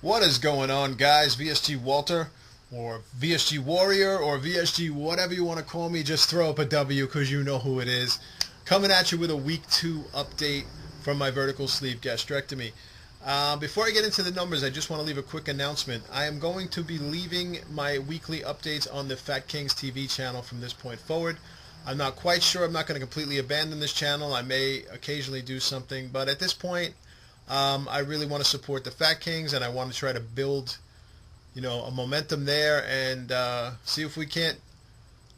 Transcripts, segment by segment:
What is going on, guys? VSG Walter, or VSG Warrior, or VSG whatever you want to call me. Just throw up a W because you know who it is. Coming at you with a week 2 update from my vertical sleeve gastrectomy. Before I get into the numbers, I just want to leave a quick announcement. I am going to be leaving my weekly updates on the FatKings TV channel from this point forward. I'm not quite sure. I'm not going to completely abandon this channel. I may occasionally do something, but at this point, I really want to support the FatKings, and I want to try to build, a momentum there, and see if we can't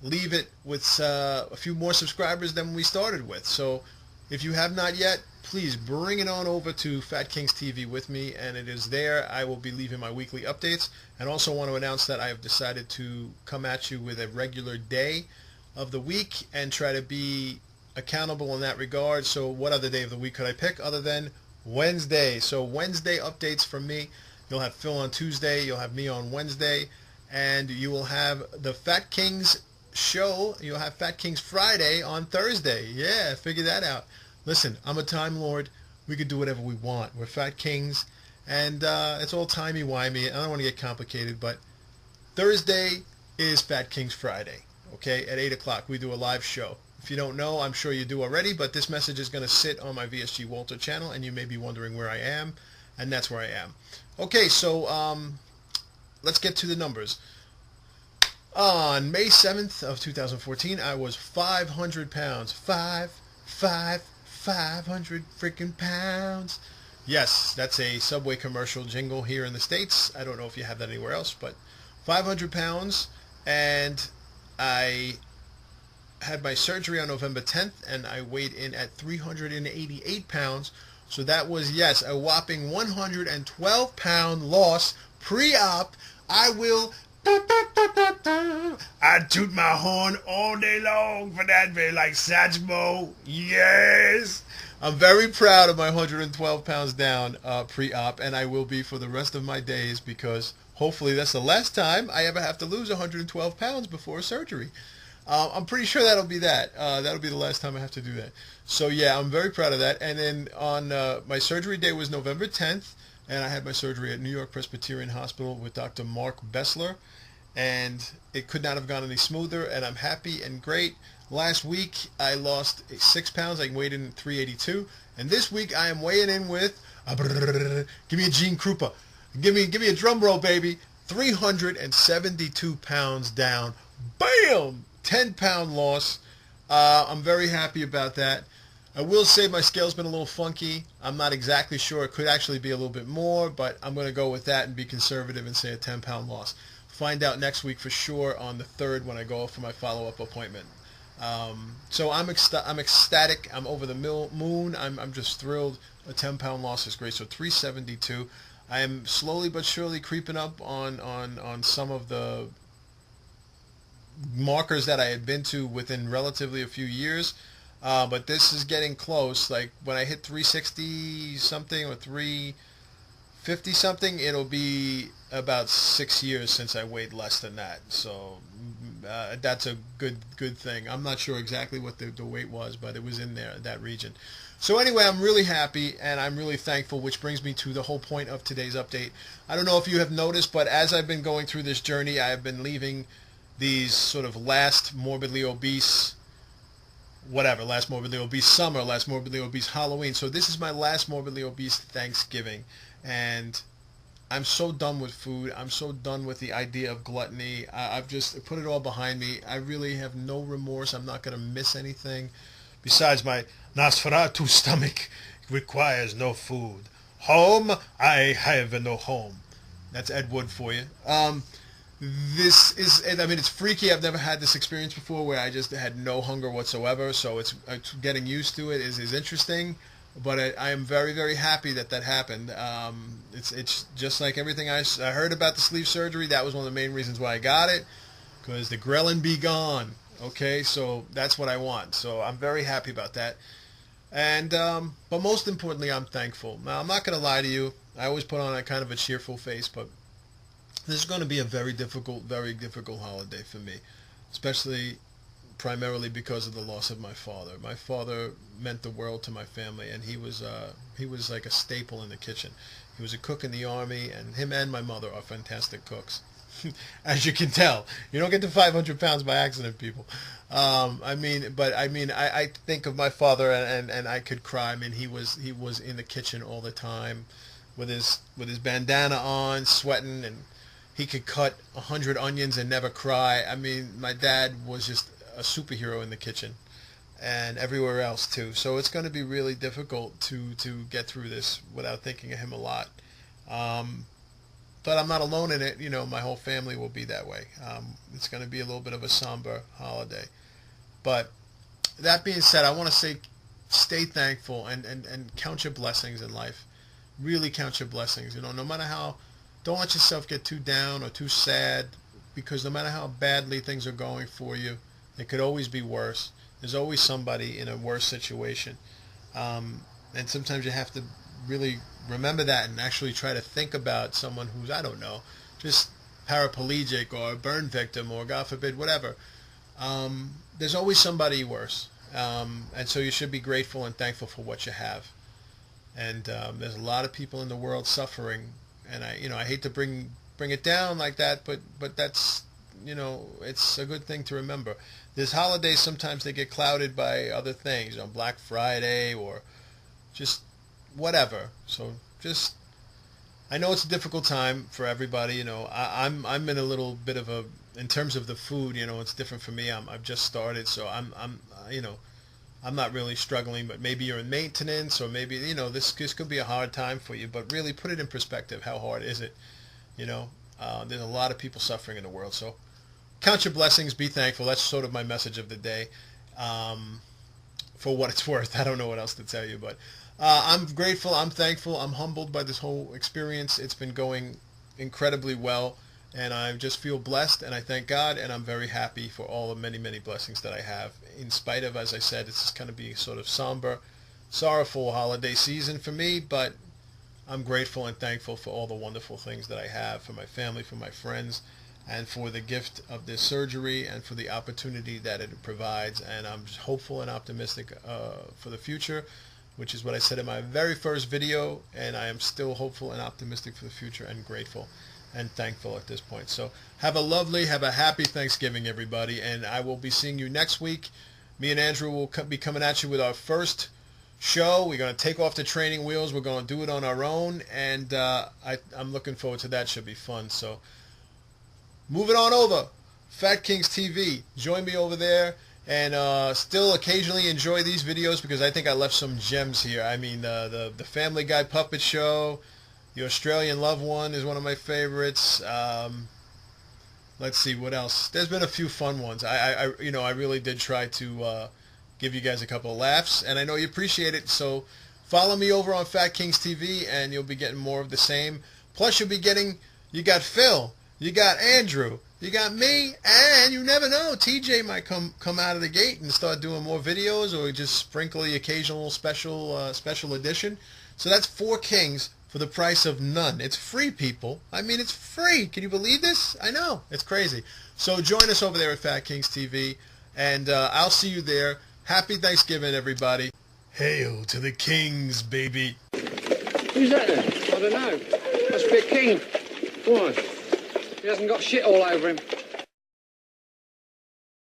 leave it with a few more subscribers than we started with. So, if you have not yet, please bring it on over to FatKings TV with me, and it is there. I will be leaving my weekly updates, and also want to announce that I have decided to come at you with a regular day of the week and try to be accountable in that regard. So, what other day of the week could I pick other than Wednesday? So Wednesday updates from me. You'll have Phil on Tuesday, you'll have me on Wednesday, and you will have the FatKings show. You'll have FatKings Friday on Thursday. Yeah, figure that out. Listen, I'm a Time Lord. We can do whatever we want. We're FatKings, and it's all timey-wimey. I don't want to get complicated, but Thursday is FatKings Friday, okay, at 8 o'clock. We do a live show. If you don't know, I'm sure you do already, but this message is going to sit on my VSG Walter channel, and you may be wondering where I am, and that's where I am. Okay, so let's get to the numbers. On May 7th of 2014, I was 500 pounds. 500 freaking pounds. Yes, that's a Subway commercial jingle here in the States. I don't know if you have that anywhere else, but 500 pounds, and I had my surgery on November 10th, and I weighed in at 388 pounds. So that was, yes, a whopping 112-pound loss pre-op. I will, I toot my horn all day long for that, man, like Satchmo. Yes! I'm very proud of my 112 pounds down pre-op, and I will be for the rest of my days, because hopefully that's the last time I ever have to lose 112 pounds before surgery. I'm pretty sure that'll be that. That'll be the last time I have to do that. So yeah, I'm very proud of that. And then on my surgery day was November 10th, and I had my surgery at New York Presbyterian Hospital with Dr. Mark Bessler, and it could not have gone any smoother, and I'm happy and great. Last week I lost 6 pounds. I weighed in at 382, and this week I am weighing in with give me a Gene Krupa, give me a drum roll, baby. 372 pounds down. Bam! 10-pound loss. I'm very happy about that. I will say my scale's been a little funky. I'm not exactly sure. It could actually be a little bit more, but I'm going to go with that and be conservative and say a 10-pound loss. Find out next week for sure on the 3rd when I go for my follow-up appointment. So I'm ecstatic. I'm over the moon. I'm just thrilled. A 10-pound loss is great. So 372. I am slowly but surely creeping up on some of the markers that I had been to within relatively a few years, but this is getting close. Like when I hit 360 something or 350 something, it'll be about 6 years since I weighed less than that. So that's a good thing. I'm not sure exactly what the weight was, but it was in there, that region. So anyway, I'm really happy and I'm really thankful, which brings me to the whole point of today's update. I don't know if you have noticed, but as I've been going through this journey, I have been leaving these sort of last morbidly obese, last morbidly obese summer, last morbidly obese Halloween. So this is my last morbidly obese Thanksgiving, and I'm so done with food. I'm so done with the idea of gluttony. I've just put it all behind me. I really have no remorse. I'm not going to miss anything. Besides, my Nosferatu stomach requires no food. Home, I have no home. That's Ed Wood for you. This is, I mean, it's freaky. I've never had this experience before where I just had no hunger whatsoever, so it's getting used to it is interesting, but I am very, very happy that happened. It's just like everything I heard about the sleeve surgery. That was one of the main reasons why I got it, because the ghrelin be gone. Okay, so that's what I want. So I'm very happy about that. And but most importantly, I'm thankful. Now, I'm not going to lie to you. I always put on a kind of a cheerful face, but this is going to be a very difficult holiday for me, especially primarily because of the loss of my father. My father meant the world to my family, and he was like a staple in the kitchen. He was a cook in the Army, and him and my mother are fantastic cooks. As you can tell, you don't get to 500 pounds by accident, people. I think of my father, and I could cry. I mean, he was in the kitchen all the time, with his bandana on, sweating, and he could cut 100 onions and never cry. I mean, my dad was just a superhero in the kitchen, and everywhere else too. So it's going to be really difficult to get through this without thinking of him a lot. But I'm not alone in it. You know, my whole family will be that way. It's going to be a little bit of a somber holiday. But that being said, I want to say stay thankful and count your blessings in life. Really count your blessings. You know, no matter how, don't let yourself get too down or too sad, because no matter how badly things are going for you, it could always be worse. There's always somebody in a worse situation. And sometimes you have to really remember that and actually try to think about someone who's, I don't know, just paraplegic or a burn victim or, God forbid, whatever. There's always somebody worse. And so you should be grateful and thankful for what you have. And there's a lot of people in the world suffering. And I hate to bring it down like that, but that's, it's a good thing to remember. There's holidays, sometimes they get clouded by other things, Black Friday or just whatever. So just, I know it's a difficult time for everybody. I'm in a little bit of a, in terms of the food, it's different for me. I've just started, so I'm not really struggling, but maybe you're in maintenance, or maybe, this could be a hard time for you, but really put it in perspective. How hard is it? There's a lot of people suffering in the world, so count your blessings, be thankful. That's sort of my message of the day. For what it's worth, I don't know what else to tell you, but I'm grateful, I'm thankful, I'm humbled by this whole experience. It's been going incredibly well, and I just feel blessed, and I thank God, and I'm very happy for all the many, many blessings that I have. In spite of, as I said, it's just going to be sort of somber, sorrowful holiday season for me, but I'm grateful and thankful for all the wonderful things that I have, for my family, for my friends, and for the gift of this surgery, and for the opportunity that it provides. And I'm hopeful and optimistic for the future, which is what I said in my very first video, and I am still hopeful and optimistic for the future, and grateful and thankful at this point. So have a happy Thanksgiving, everybody, and I will be seeing you next week. Me and Andrew will be coming at you with our first show. We're going to take off the training wheels. We're going to do it on our own, and I'm looking forward to that. Should be fun. So moving on over, FatKings TV. Join me over there, and still occasionally enjoy these videos, because I think I left some gems here. I mean, the Family Guy puppet show, the Australian Love One is one of my favorites. Let's see what else. There's been a few fun ones. I really did try to give you guys a couple of laughs, and I know you appreciate it. So follow me over on FatKings TV, and you'll be getting more of the same. Plus, you got Phil, you got Andrew, you got me, and you never know, TJ might come out of the gate and start doing more videos, or just sprinkle the occasional special edition. So that's 4 kings for the price of none. It's free, people. I mean, it's free. Can you believe this? I know. It's crazy. So join us over there at FatKings TV, and I'll see you there. Happy Thanksgiving, everybody. Hail to the kings, baby. Who's that then? I don't know. Must be a king. Why? He hasn't got shit all over him.